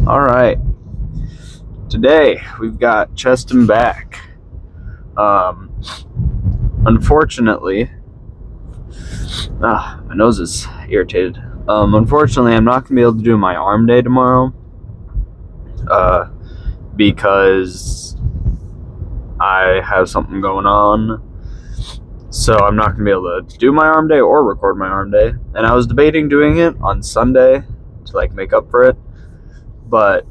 All right, today we've got chest and back. Unfortunately, my nose is irritated. Unfortunately, I'm not gonna be able to do my arm day tomorrow, because I have something going on. So I'm not gonna be able to do my arm day or record my arm day. And I was debating doing it on Sunday to make up for it, but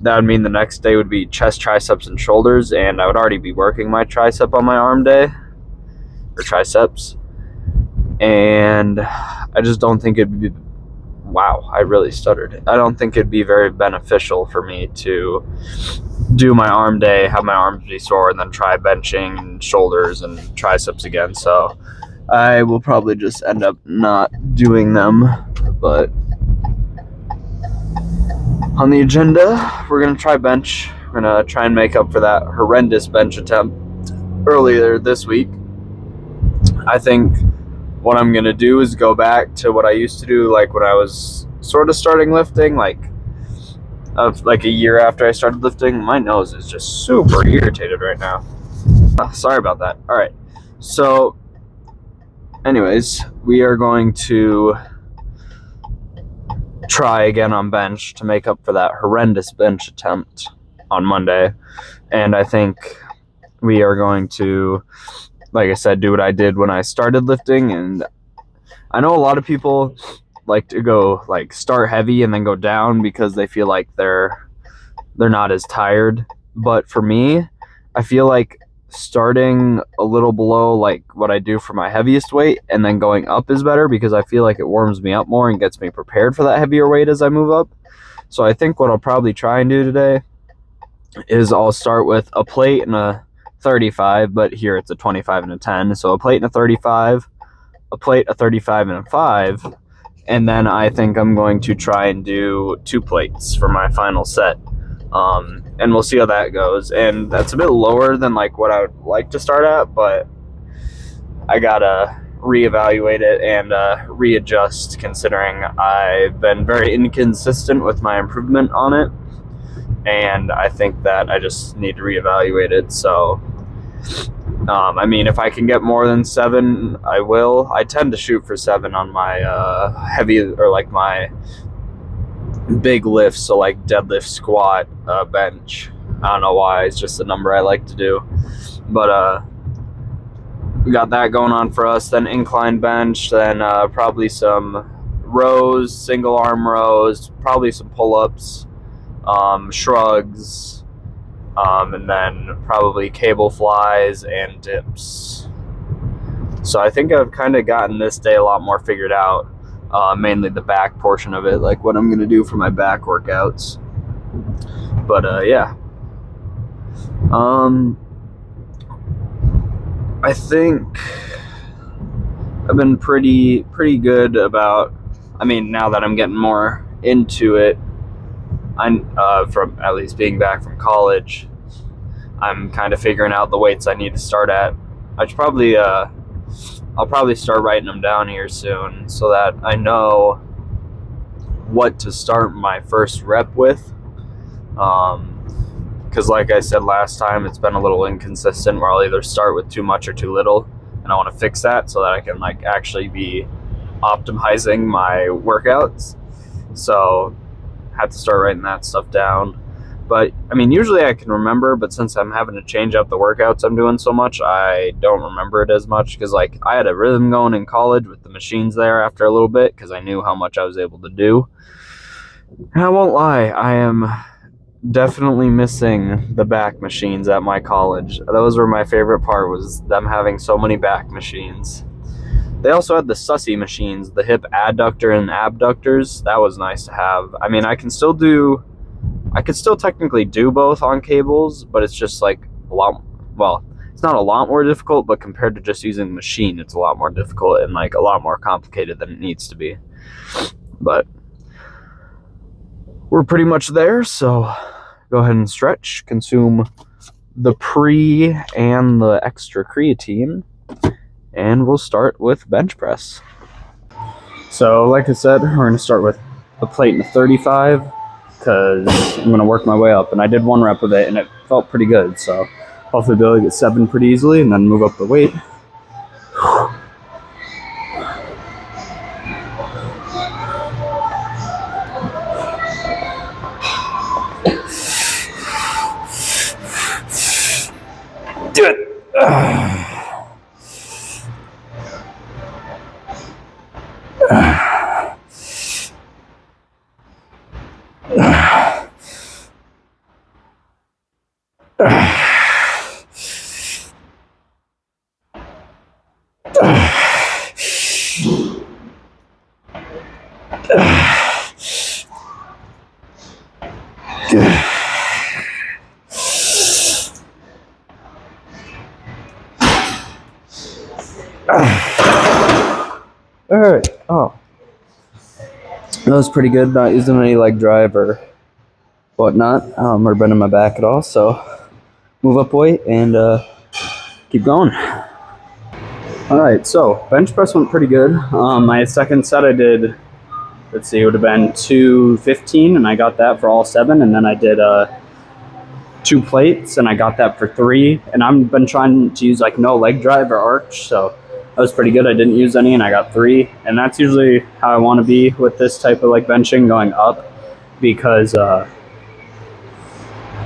that would mean the next day would be chest, triceps, and shoulders, and I would already be working my tricep on my arm day, or triceps, and I just don't think it'd be, wow, I really stuttered. I don't think it'd be very beneficial for me to do my arm day, have my arms be sore, and then try benching shoulders and triceps again, so I will probably just end up not doing them. But on the agenda, we're going to try bench. We're going to try and make up for that horrendous bench attempt earlier this week. I think what I'm going to do is go back to what I used to do when I was sort of starting lifting, a year after I started lifting. My nose is just super irritated right now. Sorry about that. All right. So, anyways, we are going to try again on bench to make up for that horrendous bench attempt on Monday. And I think we are going to, like I said, do what I did when I started lifting. And I know a lot of people like to go start heavy and then go down because they feel like they're not as tired. But for me, I feel like starting a little below what I do for my heaviest weight and then going up is better, because I feel like it warms me up more and gets me prepared for that heavier weight as I move up. So I think what I'll probably try and do today is I'll start with a plate and a 35, but here it's a 25 and a 10. So a plate and a 35, a plate, a 35, and a 5. And then I think I'm going to try and do 2 plates for my final set. And we'll see how that goes. And that's a bit lower than what I would like to start at, but I gotta reevaluate it and readjust, considering I've been very inconsistent with my improvement on it, and I think that I just need to reevaluate it. So if I can get more than 7, I will. I tend to shoot for 7 on my heavy, or my big lifts, so deadlift, squat, bench. I don't know why, it's just a number I like to do. But we got that going on for us. Then incline bench, then probably some rows, single arm rows, probably some pull-ups, shrugs, and then probably cable flies and dips. So I think I've kind of gotten this day a lot more figured out. Mainly the back portion of it, what I'm going to do for my back workouts. But yeah. I think I've been pretty good about, now that I'm getting more into it, I'm from at least being back from college, I'm kind of figuring out the weights I need to start at. I'll probably start writing them down here soon so that I know what to start my first rep with. Because like I said last time, it's been a little inconsistent where I'll either start with too much or too little, and I want to fix that so that I can actually be optimizing my workouts. So I have to start writing that stuff down. But usually I can remember, but since I'm having to change up the workouts I'm doing so much, I don't remember it as much, because I had a rhythm going in college with the machines there after a little bit, because I knew how much I was able to do. And I won't lie, I am definitely missing the back machines at my college. Those were my favorite part, was them having so many back machines. They also had the sussy machines, the hip adductor and abductors. That was nice to have. I could still technically do both on cables, but it's just a lot, well, it's not a lot more difficult, but compared to just using the machine, it's a lot more difficult and a lot more complicated than it needs to be. But we're pretty much there, so go ahead and stretch, consume the pre and the extra creatine, and we'll start with bench press. So like I said, we're going to start with a plate and a 35. because I'm gonna work my way up. And I did 1 rep of it, and it felt pretty good. So hopefully be able to get 7 pretty easily, and then move up the weight. Do it. All right. Oh, that was pretty good. Not using any leg drive or whatnot, or bending my back at all. So move up weight and keep going. All right. So bench press went pretty good. My second set I did, let's see, it would have been 215, and I got that for all 7. And then I did 2 plates, and I got that for 3. And I've been trying to use like no leg drive or arch, so that was pretty good. I didn't use any, and I got 3. And that's usually how I want to be with this type of like benching, going up, because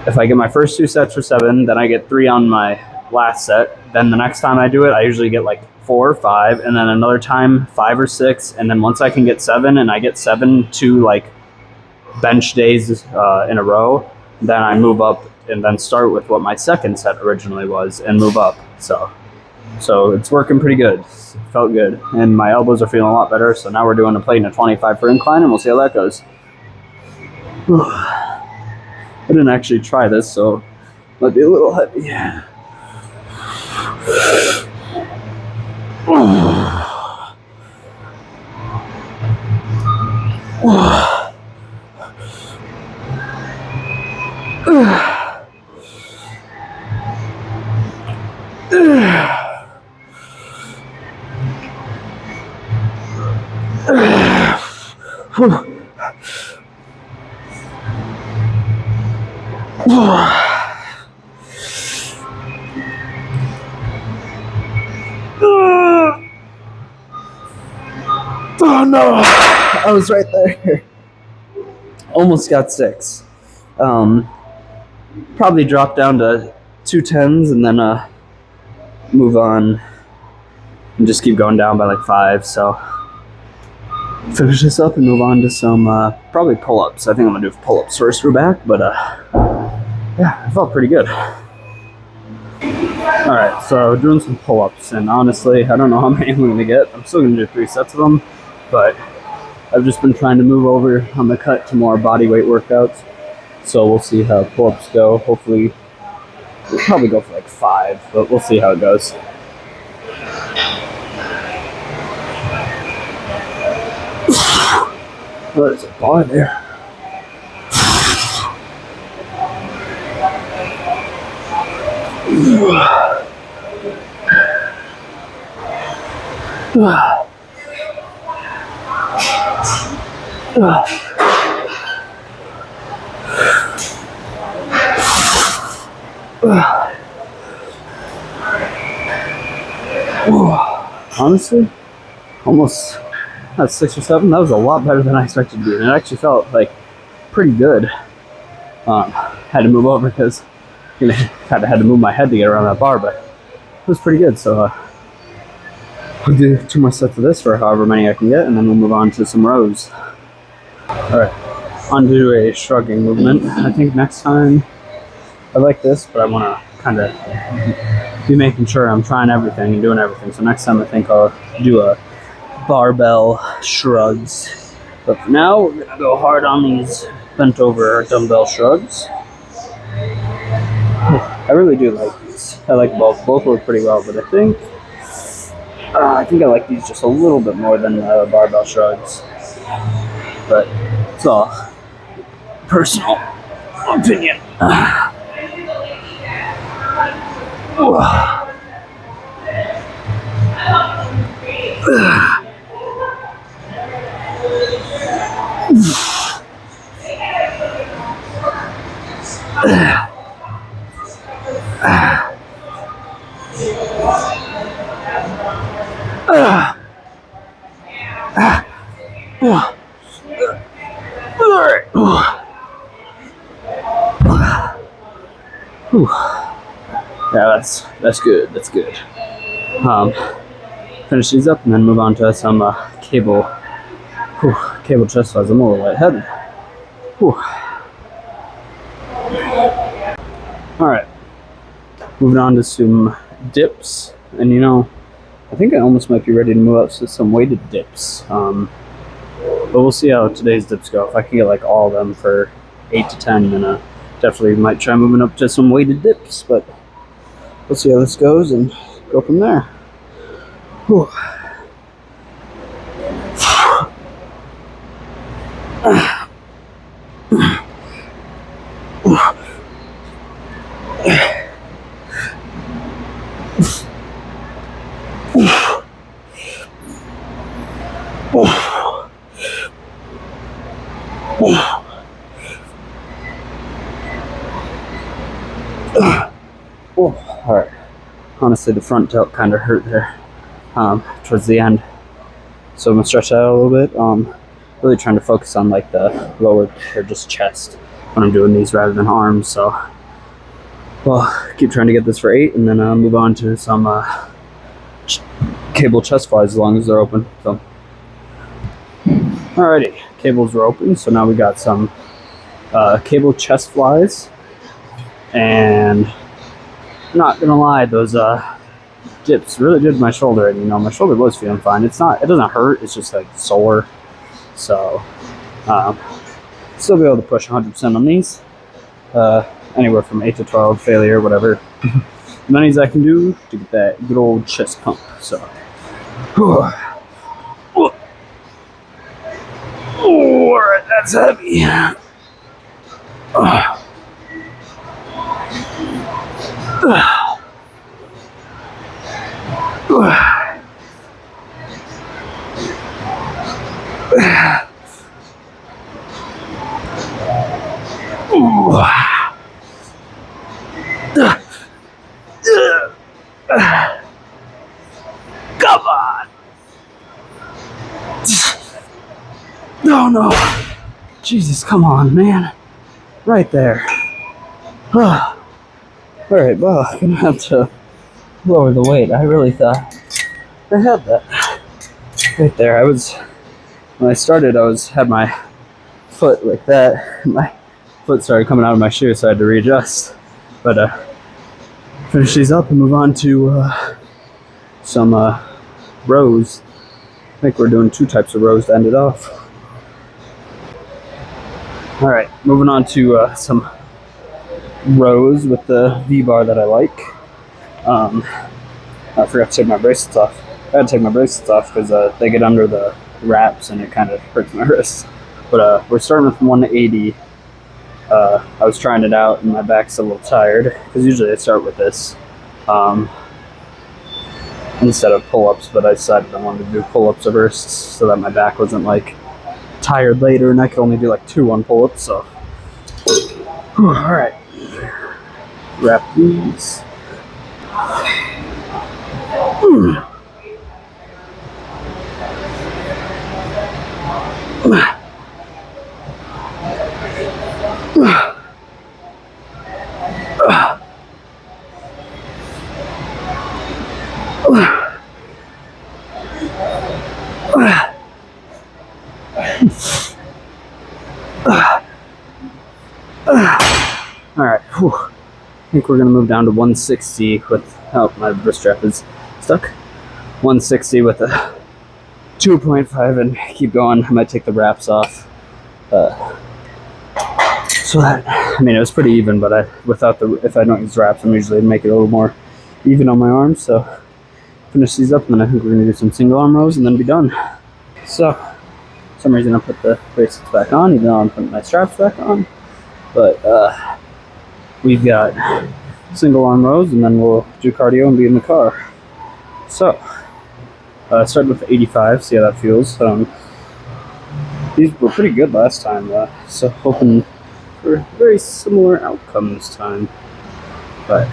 if I get my first 2 sets for 7, then I get 3 on my last set. Then the next time I do it, I usually get like 4 or 5, and then another time 5 or 6. And then once I can get 7, and I get 7 2 like bench days in a row, then I move up and then start with what my second set originally was and move up. So it's working pretty good. It felt good. And my elbows are feeling a lot better. So now we're doing a plate and a 25 for incline, and we'll see how that goes. I didn't actually try this, so it might be a little heavy. Oh no, I was right there. Almost got 6. Probably drop down to 2 10s and then move on and just keep going down by like 5. So finish this up and move on to some probably pull-ups. I think I'm gonna do pull-ups first for back, but yeah, it felt pretty good. All right, so doing some pull-ups, and honestly, I don't know how many I'm gonna get. I'm still gonna do 3 sets of them, but I've just been trying to move over on the cut to more body weight workouts. So we'll see how pull-ups go. Hopefully, we'll probably go for like 5, but we'll see how it goes. Oh, there's a bar there. Honestly, almost that's 6 or 7. That was a lot better than I expected to be, and it actually felt like pretty good. Had to move over because I kind of had to move my head to get around that bar, but it was pretty good. So we'll do 2 more sets of this for however many I can get, and then we'll move on to some rows. All right, on to a shrugging movement. I think next time I like this, but I want to kind of be making sure I'm trying everything and doing everything. So next time I think I'll do a barbell shrugs. But for now, we're gonna go hard on these bent over dumbbell shrugs. I really do like these. I like both. Both work pretty well, but I think I like these just a little bit more than barbell shrugs. But it's all personal opinion. Yeah, that's good. That's good. Finish these up and then move on to some cable chest flies. I'm a little lightheaded. All right, moving on to some dips, and you know, I think I almost might be ready to move up to some weighted dips. But we'll see how today's dips go. If I can get like all of them for 8 to 10, then definitely might try moving up to some weighted dips. But we'll see how this goes and go from there. Whew. All right. Honestly, the front delt kind of hurt there towards the end, so I'm gonna stretch that out a little bit. Really trying to focus on like the lower or just chest when I'm doing these rather than arms. So, well, keep trying to get this for 8, and then move on to some cable chest flies as long as they're open. So, alrighty, cables are open. So now we got some cable chest flies, and I'm not gonna lie, those dips really did my shoulder, and you know, my shoulder was feeling fine. It doesn't hurt, it's just like sore. So still be able to push 100% on these, anywhere from 8 to 12, failure, whatever. Many as I can do to get that good old chest pump. So all right, that's heavy. Come on. No, no. Jesus, come on, man. Right there. All right, well, I'm gonna have to lower the weight. I really thought I had that right there. When I started, had my foot like that. My foot started coming out of my shoe, so I had to readjust. But finish these up and move on to some rows. I think we're doing 2 types of rows to end it off. All right, moving on to some rows with the V-bar that I like. I forgot to take my bracelets off. I had to take my bracelets off because they get under the wraps and it kind of hurts my wrists. But we're starting with 180. I was trying it out and my back's a little tired because usually I start with this instead of pull-ups, but I decided I wanted to do pull-ups first so that my back wasn't like tired later, and I could only do like 2 on pull-ups. So all right, wrap these. All right, I think we're gonna move down to 160 without my wrist strap is stuck. 160 with a 2.5 and keep going. I might take the wraps off. So that, I mean, it was pretty even, but if I don't use wraps, I'm usually make it a little more even on my arms. So finish these up, and then I think we're gonna do some single arm rows and then be done. So for some reason I put the bracelets back on, even though I'm putting my straps back on. But we've got single arm rows, and then we'll do cardio and be in the car. So started with 85, see how that feels. These were pretty good last time, so hoping for very similar outcome this time. But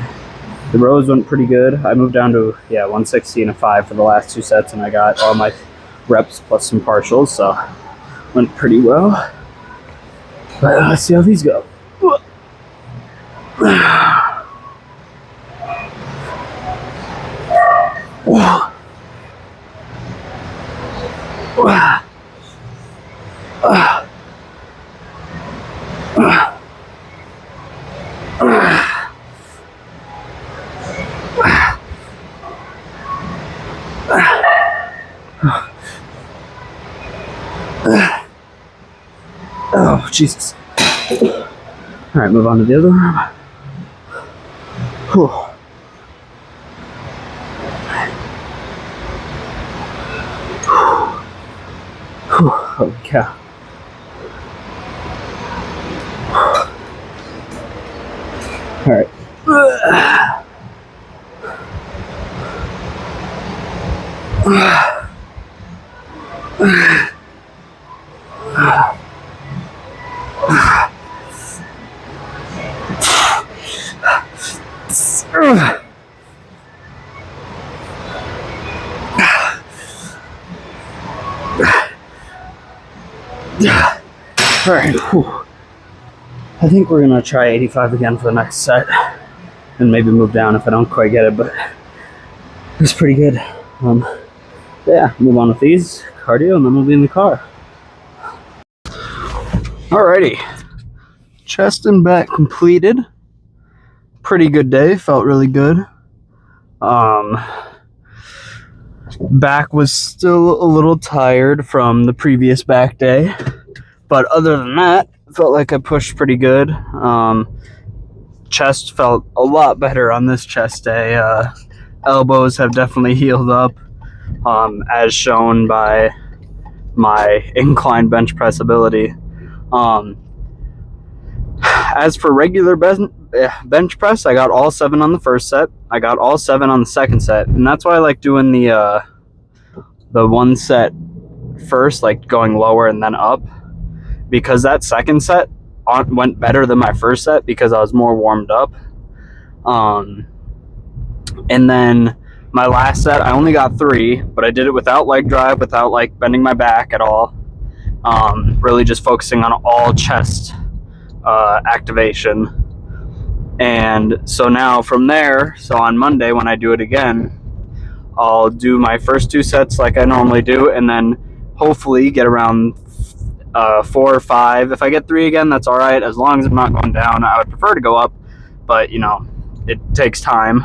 the rows went pretty good. I moved down to 160 and a 5 for the last 2 sets, and I got all my reps plus some partials, so went pretty well. But let's see how these go. Oh, Jesus. All right, move on to the other room. Whew. Holy cow. All right. All right, I think we're gonna try 85 again for the next set, and maybe move down if I don't quite get it, but it was pretty good. Yeah, move on with these cardio, and then we'll be in the car. Alrighty, chest and back completed. Pretty good day, felt really good. Back was still a little tired from the previous back day, but other than that, felt like I pushed pretty good. Chest felt a lot better on this chest day. Elbows have definitely healed up, as shown by my incline bench press ability. As for regular bench press, I got all 7 on the first set. I got all 7 on the second set, and that's why I like doing the one set first, like going lower and then up, because that second set went better than my first set because I was more warmed up. And then my last set, I only got 3, but I did it without leg drive, without like bending my back at all. Really just focusing on all chest activation. And so now from there, so on Monday when I do it again, I'll do my first 2 sets like I normally do, and then hopefully get around 4 or 5. If I get 3 again, that's all right, as long as I'm not going down. I would prefer to go up, but you know, it takes time.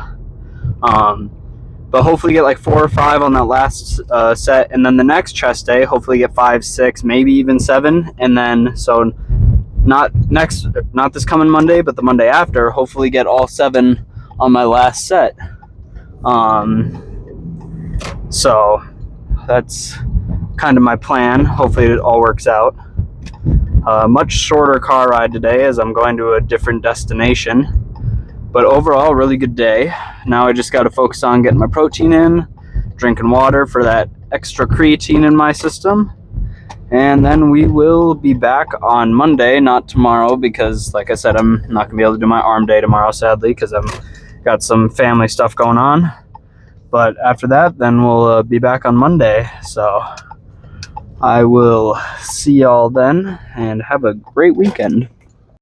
But hopefully get like 4 or 5 on that last set, and then the next chest day, hopefully get 5, 6, maybe even 7, and then so not this coming Monday, but the Monday after, hopefully get all 7 on my last set. So that's kind of my plan. Hopefully it all works out. Much shorter car ride today as I'm going to a different destination, but overall really good day. Now I just got to focus on getting my protein in, drinking water for that extra creatine in my system, and then we will be back on Monday, not tomorrow, because like I said, I'm not gonna be able to do my arm day tomorrow, sadly, because I've got some family stuff going on. But after that, then we'll be back on Monday. So I will see y'all then, and have a great weekend.